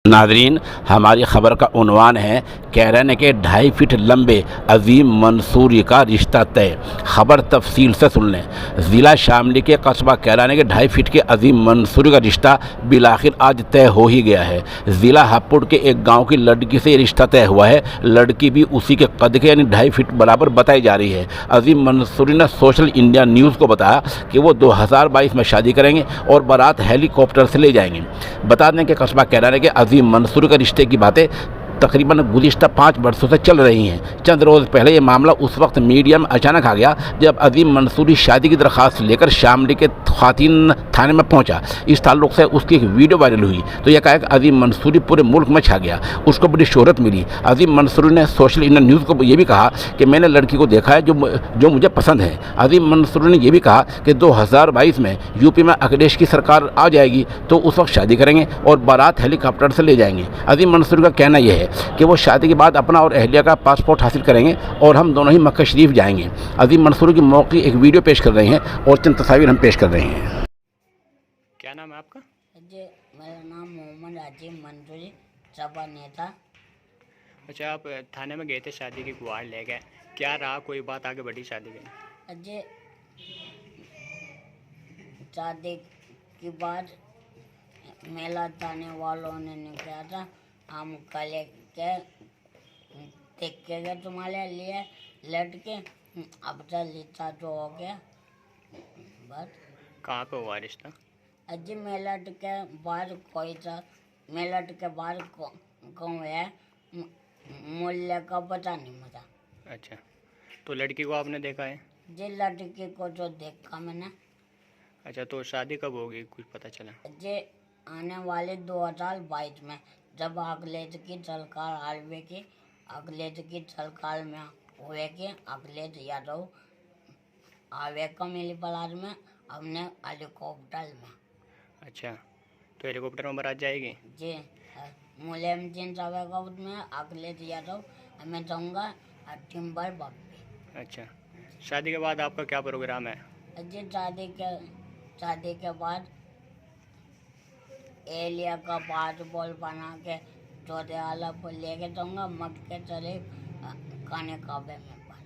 नाजरीन, हमारी ख़बर का उन्वान है कैराने के 2.5 फीट लंबे अजीम मंसूरी का रिश्ता तय। ख़बर तफसील से सुन लें। ज़िला शामली के कस्बा कैराने के 2.5 फीट के अजीम मंसूरी का रिश्ता बिलाखिर आज तय हो ही गया है। ज़िला हापुड़ के एक गांव की लड़की से ये रिश्ता तय हुआ है। लड़की भी उसी के कद के यानी 2.5 फीट बराबर बताई जा रही है। अजीम मंसूरी ने सोशल इंडिया न्यूज़ को बताया कि वो 2022 में शादी करेंगे और बारात हेलीकॉप्टर से ले जाएंगे। बता दें कि कस्बा कैराने के अजीम मंसूरी के रिश्ते की बातें तकरीबन गुज़िश्ता 5 वर्षों से चल रही हैं। चंद रोज़ पहले ये मामला उस वक्त मीडिया में अचानक आ गया जब अजीम मंसूरी शादी की दरख्वास्त लेकर शामली के ख़वातीन थाने में पहुंचा। इस ताल्लुक़ से उसकी एक वीडियो वायरल हुई तो यह कहा कि अजीम मंसूरी पूरे मुल्क में छा गया, उसको बड़ी शोहरत मिली। अजीम मंसूरी ने सोशल इंडिया न्यूज़ को ये भी कहा कि मैंने लड़की को देखा है जो मुझे पसंद है। अजीम मंसूरी ने यह भी कहा कि 2022 में यूपी में अखिलेश की सरकार आ जाएगी तो उस वक्त शादी करेंगे और बारात हेलीकॉप्टर से ले जाएंगे। अजीम मंसूरी का कहना यह है कि वो शादी के बाद अपना और अहलिया का पासपोर्ट हासिल करेंगे और हम दोनों ही मक्का शरीफ जाएंगे। अजीम मंसूरी की मौके एक वीडियो पेश कर रहे हैं और चंद तस्वीर हम पेश कर रहे हैं। क्या नाम है आपका? जी, मेरा नाम मोहम्मद अजीम मंसूरी सपा नेता। अच्छा, आप थाने में गए थे, शादी की गुहार ले गए, क्या रहा, कोई बात आगे बढ़ी शादी की? जी, शादी के बाद मेला थाने वालों ने कहा था हम कल के देख के गए तुम्हारे लिए लड़के, अब तो रिश्ता जो हो गया बस। कहाँ पे हुआ रिश्ता? अजी मेलट के बाद कोई सा मेलट के बाद गाँव है, मूल्य का पता नहीं मुझे। अच्छा, तो लड़की को आपने देखा है? जी, लड़की को जो देखा मैंने। अच्छा, तो शादी कब होगी, कुछ पता चला? जी, आने वाले 2022 में जब अखिलेश की सरकार आवेगी, अखिलेश की सरकार में हुए कि अखिलेश यादव आवेगा मेरी बारात में, हमने हेलीकॉप्टर में। अच्छा, तो हेलीकॉप्टर में बारात जाएगी? जी, मुलायम सिंह आवेगा उसमें, अखिलेश यादव हमें जाऊँगा टिम्बर बापी। अच्छा, शादी के बाद आपका क्या प्रोग्राम है? जी, शादी के बाद एलिया का पासपोर्ट बना के चौथे आला पर लेके जाऊँगा मक्के चले खाने काबे में पास।